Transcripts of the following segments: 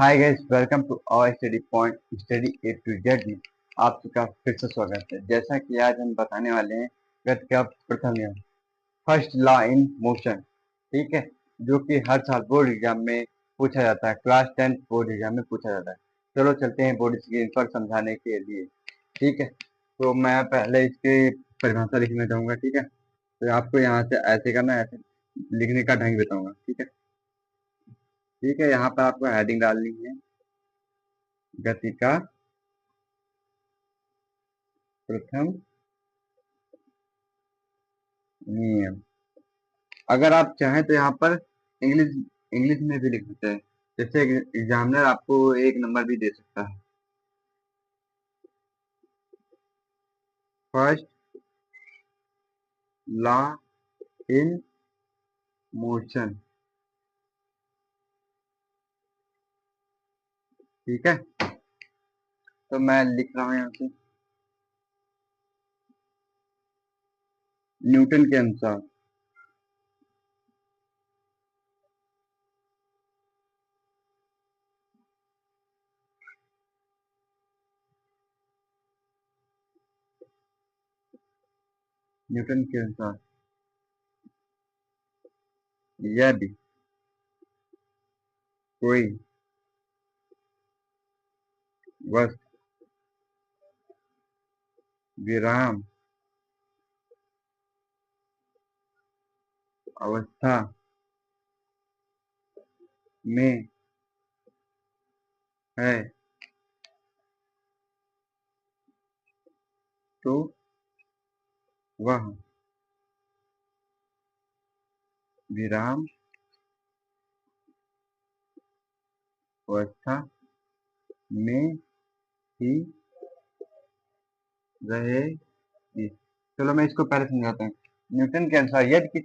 Hi guys, welcome to our study point study A to Z में आप सबका फिर से स्वागत है। जैसा कि आज हम बताने वाले हैं गति का प्रथम नियम, फर्स्ट लॉ इन मोशन। ठीक है, जो कि हर साल बोर्ड एग्जाम में पूछा जाता है, क्लास 10 बोर्ड एग्जाम में पूछा जाता है। चलो चलते हैं बोर्ड स्क्रीन पर समझाने के लिए। ठीक है, तो मैं पहले इसकी परिभाषा लिखना चाहूंगा। ठीक है, तो आपको यहाँ से ऐसे करना है, ऐसे लिखने का ढंग बताऊंगा। ठीक है, ठीक है, यहाँ पर आपको हेडिंग डालनी है, गति का प्रथम नियम। अगर आप चाहें तो यहाँ पर इंग्लिश इंग्लिश में भी लिख सकते हैं, जैसे एग्जामिनर आपको 1 नंबर भी दे सकता है। First law in motion. ठीक है, तो मैं लिख रहा हूँ यहाँ से, न्यूटन के अनुसार न्यूटन के अनुसार यदि कोई वस्तु विराम अवस्था में है तो वह विराम अवस्था में ही रहेगी। चलो मैं इसको पहले समझाता हूँ। न्यूटन के अनुसार यदि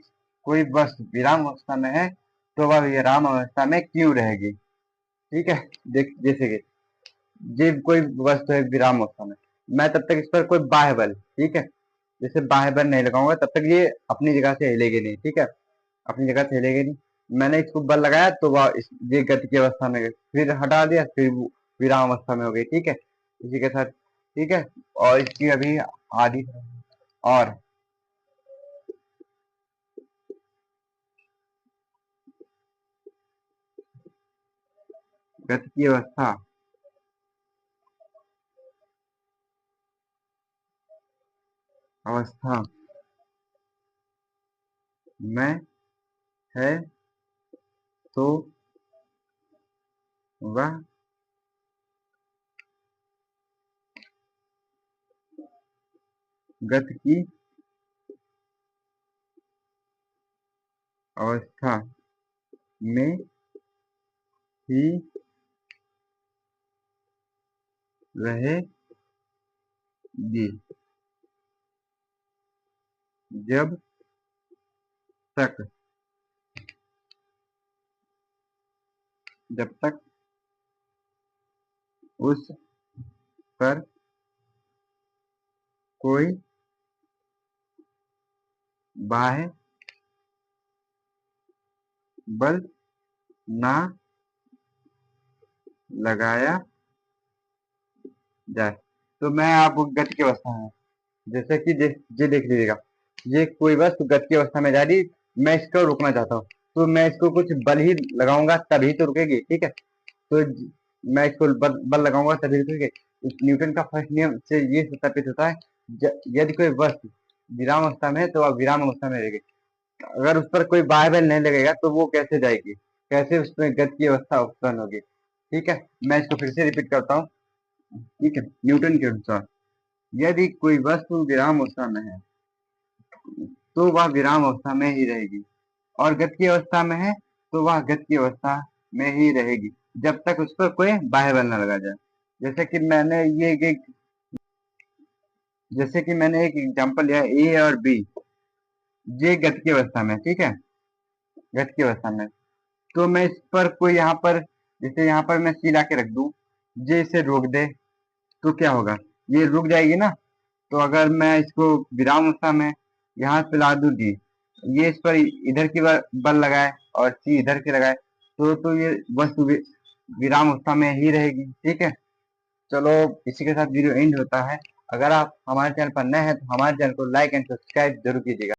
कोई वस्तु विराम अवस्था में है तो वह विराम अवस्था में क्यों रहेगी। ठीक है, देख जैसे कि ये कोई वस्तु है विराम अवस्था में, मैं तब तक इस पर कोई बाह्य बल, ठीक है, जैसे बाह्य बल नहीं लगाऊंगा तब तक ये अपनी जगह से हिलेगी नहीं। ठीक है, अपनी जगह से हिलेगी नहीं। मैंने इसको बल लगाया तो वह ये गति की अवस्था में गई, फिर हटा दिया, फिर वो विराम अवस्था में हो गई। ठीक है, इसी के साथ। ठीक है, और इसकी अभी आधी और गति की अवस्था में है तो वह गति की अवस्था में ही रहेगी जब तक उस पर कोई बाह्य बल ना लगाया जाए। तो मैं आपको गति की अवस्था में, जैसे कि ये देख लीजिएगा, ये कोई वस्तु गति की अवस्था में जा रही, मैं इसको रोकना चाहता हूँ तो मैं इसको कुछ बल ही लगाऊंगा तभी तो रुकेगी। ठीक है, तो मैं इसको बल लगाऊंगा तभी रुकेगी। इस न्यूटन का फर्स्ट नियम से ये सत्यापित होता है, यदि कोई वस्तु विराम अवस्था में है तो वह विराम अवस्था में रहेगी। अगर उस पर कोई बाह्य बल नहीं लगेगा तो वो कैसे जाएगी, कैसे उसमें गति की अवस्था उत्पन्न होगी। ठीक है, मैं इसको फिर से रिपीट करता हूँ। ठीक है, न्यूटन के अनुसार यदि कोई वस्तु विराम अवस्था में है तो वह विराम अवस्था में ही रहेगी, और गति की अवस्था में है तो वह गति की अवस्था में ही रहेगी जब तक उस पर कोई बाह्य बल न लगा जाए। जैसे कि मैंने जैसे कि मैंने एक एग्जांपल लिया, ए और बी, ये गति की अवस्था में। ठीक है, गति की अवस्था में, तो मैं इस पर कोई यहाँ पर, जैसे यहाँ पर मैं सी ला के रख दूं, ये इसे रोक दे तो क्या होगा, ये रुक जाएगी ना। तो अगर मैं इसको विराम अवस्था में यहाँ पे ला दूं डी, ये इस पर इधर की बल लगाए और सी इधर की लगाए, तो ये वस्तु विराम अवस्था में ही रहेगी। ठीक है, चलो इसी के साथ वीडियो एंड होता है। अगर आप हमारे चैनल पर नए हैं तो हमारे चैनल को लाइक एंड सब्सक्राइब जरूर कीजिएगा।